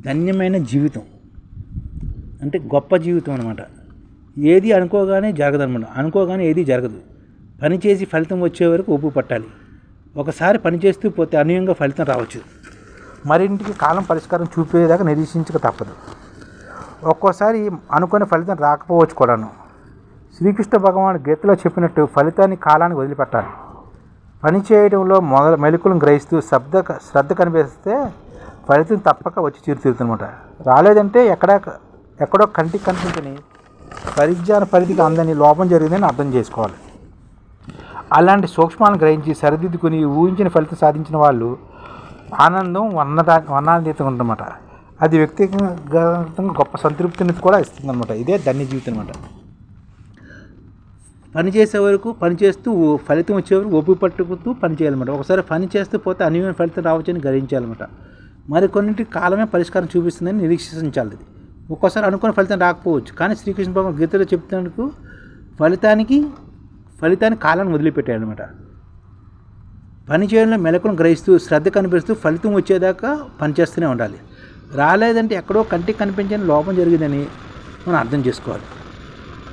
ధన్యమైన జీవితం అంటే గొప్ప జీవితం అనమాట. ఏది అనుకోగానే జరగదనమాట. అనుకోగానే ఏది జరగదు. పని చేసి ఫలితం వచ్చే వరకు ఓపిక పట్టాలి. ఒకసారి పని చేస్తూ పోతే అనూహ్యంగా ఫలితం రావచ్చు. మరింటికి కాలం పరిష్కారం చూపేదాకా నిరీక్షించక తప్పదు. ఒక్కోసారి అనుకునే ఫలితం రాకపోవచ్చు కూడాను. శ్రీకృష్ణ భగవానుడు గీతలో చెప్పినట్టు ఫలితాన్ని కాలానికి వదిలిపెట్టాలి. పని చేయడంలో మెలకులను గ్రహిస్తూ శ్రద్ధ కనిపిస్తే ఫలితం తప్పక వచ్చి తీరుతుందన్నమాట. రాలేదంటే ఎక్కడో కంటికి కనిపించని పరిజ్ఞాన పరిధికి అందని లోపం జరిగిందని అర్థం చేసుకోవాలి. అలాంటి సూక్ష్మాలను గ్రహించి సరిదిద్దుకుని ఊహించిన ఫలితం సాధించిన వాళ్ళు ఆనందం వర్ణాతీతంగా ఉందన్నమాట. అది వ్యక్తిగతంగా గొప్ప సంతృప్తిని కూడా ఇస్తుందన్నమాట. ఇదే ధన్య జీవితం అనమాట. పని చేసే వరకు పని చేస్తూ ఫలితం వచ్చే వరకు ఓపిక పట్టుకుతూ పని చేయాలన్నమాట. ఒకసారి పని చేస్తూ పోతే అనూహ్యమైన ఫలితం రావచ్చని గ్రహించాలన్నమాట. మరి కొన్నింటికి కాలమే పరిష్కారం చూపిస్తుందని నిరీక్షించాలి. ఒక్కోసారి అనుకున్న ఫలితం రాకపోవచ్చు. కానీ శ్రీకృష్ణ భగవాన్ గీతలో చెప్తున్నందుకు ఫలితాన్ని కాలాన్ని వదిలిపెట్టాడనమాట. పని చేయడంలో మెలకులను గ్రహిస్తూ శ్రద్ధ కనిపిస్తూ ఫలితం వచ్చేదాకా పనిచేస్తూనే ఉండాలి. రాలేదంటే ఎక్కడో కంటికి కనిపించని లోపం జరిగిందని మనం అర్థం చేసుకోవాలి.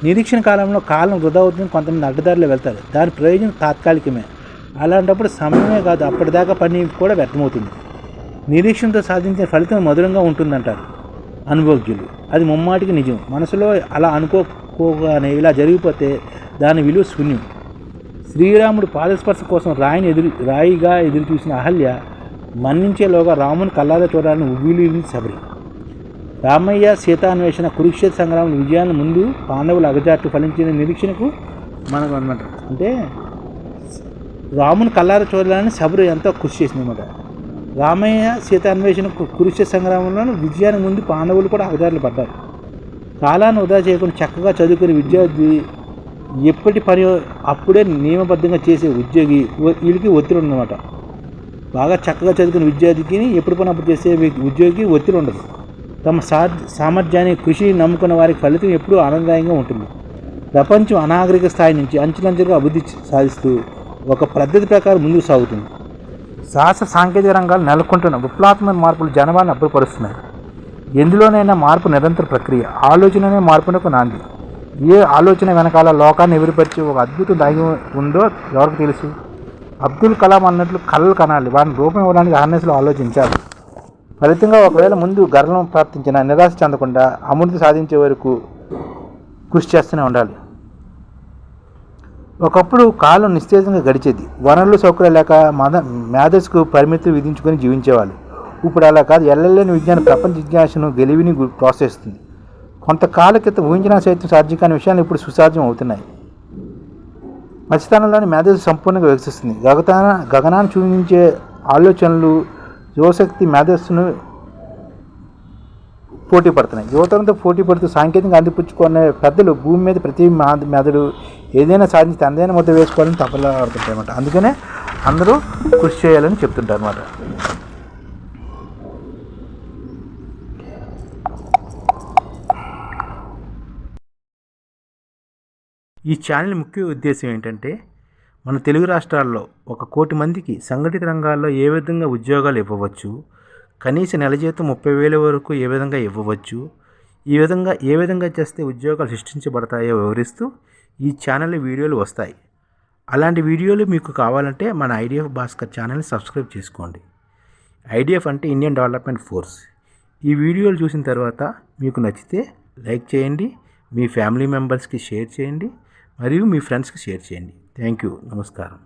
నిరీక్షణ కాలంలో కాలం వృధా అవుతుంది. కొంతమంది అడ్డదారిలో వెళ్తారు. దాని ప్రయోజనం తాత్కాలికమే. అలాంటప్పుడు సమయమే కాదు, అప్పటిదాకా పని కూడా వ్యర్థమవుతుంది. నిరీక్షణతో సాధించిన ఫలితం మధురంగా ఉంటుందంటారు అనుభవజ్ఞులు. అది ముమ్మాటికి నిజం. మనసులో అలా అనుకోగానే ఇలా జరిగిపోతే దాని విలువ శూన్యం. శ్రీరాముడు పాదస్పర్శ కోసం రాయిగా ఎదురు చూసిన అహల్య మన్నించేలోగా రాముని కల్లారా చూడాలని ఉవ్విలింది శబరి. రామయ్య సీతాన్వేషణ కురుక్షేత్ర సంగ్రామం విజయాన్ని ముందు పాండవులు అగజాట్లు ఫలించిన నిరీక్షణకు మనకు అనమాట. అంటే రాముని కల్లారా చూడాలని శబరి ఎంతో కృషి చేసిందన్నమాట. రామయ్య సీతాన్వేషణ కురుక్షేత్ర సంగ్రామంలో విజయానికి ముందు పాండవులు కూడా అగజాట్లు పడ్డారు. కాలాన్ని వృధా చేయకుండా చక్కగా చదువుకునే విద్యార్థి ఎప్పటి పని అప్పుడే నియమబద్ధంగా చేసే ఉద్యోగి వీళ్ళకి ఒత్తిడి ఉందన్నమాట. బాగా చక్కగా చదువుకునే విద్యార్థికి ఎప్పుడు పని అప్పుడు చేసే ఉద్యోగికి ఒత్తిడి ఉండదు. తమ సామర్థ్యాన్ని కృషి నమ్ముకున్న వారికి ఫలితం ఎప్పుడూ ఆనందదాయంగా ఉంటుంది. ప్రపంచం అనాగరిక స్థాయి నుంచి అంచెలంచెలుగా అభివృద్ధి సాధిస్తూ ఒక పద్ధతి ప్రకారం ముందుకు సాగుతుంది. శాస్త్ర సాంకేతిక రంగాలు నెలకొంటున్న విప్లవాత్మక మార్పులు జనాభాను అభివృద్ధిపరుస్తున్నాయి. ఎందులోనైనా మార్పు నిరంతర ప్రక్రియ. ఆలోచననే మార్పునకు నాంది. ఏ ఆలోచన వెనకాల లోకాన్ని ఎదురుపరిచి ఒక అద్భుతం దాగి ఉందో ఎవరికి తెలుసు? అబ్దుల్ కలాం అన్నట్లు కళలు కనాలి, వాటిని రూపం ఇవ్వడానికి అహర్నిశలు ఆలోచించాలి. ఫలితంగా ఒకవేళ ముందు గర్వం ప్రాప్తించిన నిరాశ చెందకుండా అమృతి సాధించే వరకు కృషి చేస్తూనే ఉండాలి. ఒకప్పుడు కాలం నిస్తేజంగా గడిచేది. వనరులు సౌకర్యాలు లేక మేధస్సుకు పరిమితులు విధించుకొని జీవించేవాళ్ళు. ఇప్పుడు అలా కాదు. ఎల్లలేని విజ్ఞానం ప్రపంచ జిజ్ఞాసను గెలివిని ప్రోత్సహిస్తుంది. కొంతకాల క్రితం ఊహించిన సైతం సాధ్యం కాని విషయాలు ఇప్పుడు సుసాధ్యం అవుతున్నాయి. మత్స్యస్థానంలోని మేధస్సు సంపూర్ణంగా వికసిస్తుంది. గగనాన్ని చూపించే ఆలోచనలు యువశక్తి మేధస్సును పోటీ పడుతున్నాయి. యువతరంతో పోటీ పడుతూ సాంకేతికంగా అందిపుచ్చుకునే పెద్దలు భూమి మీద ప్రతి మెదడు ఏదైనా సాధించి తనదైన ముద్ద వేసుకోవాలని తపలాడుతుంటాయి అన్నమాట. అందుకనే అందరూ కృషి చేయాలని చెప్తుంటారు అన్నమాట. ఈ ఛానల్ ముఖ్య ఉద్దేశం ఏంటంటే మన తెలుగు రాష్ట్రాల్లో 1 కోటి మందికి సంఘటిత రంగాల్లో ఏ విధంగా ఉద్యోగాలు ఇవ్వవచ్చు, కనీస నెల జీతం 30,000 వరకు ఏ విధంగా ఇవ్వవచ్చు, ఏ విధంగా చేస్తే ఉద్యోగాలు సృష్టించబడతాయో వివరిస్తూ ఈ ఛానల్ వీడియోలు వస్తాయి. అలాంటి వీడియోలు మీకు కావాలంటే మన ఐడిఎఫ్ భాస్కర్ ఛానల్ని సబ్స్క్రైబ్ చేసుకోండి. ఐడిఎఫ్ అంటే ఇండియన్ డెవలప్మెంట్ ఫోర్స్. ఈ వీడియోలు చూసిన తర్వాత మీకు నచ్చితే లైక్ చేయండి, మీ ఫ్యామిలీ మెంబర్స్కి షేర్ చేయండి, మరియు మీ ఫ్రెండ్స్కి షేర్ చేయండి. Thank you. నమస్కారం.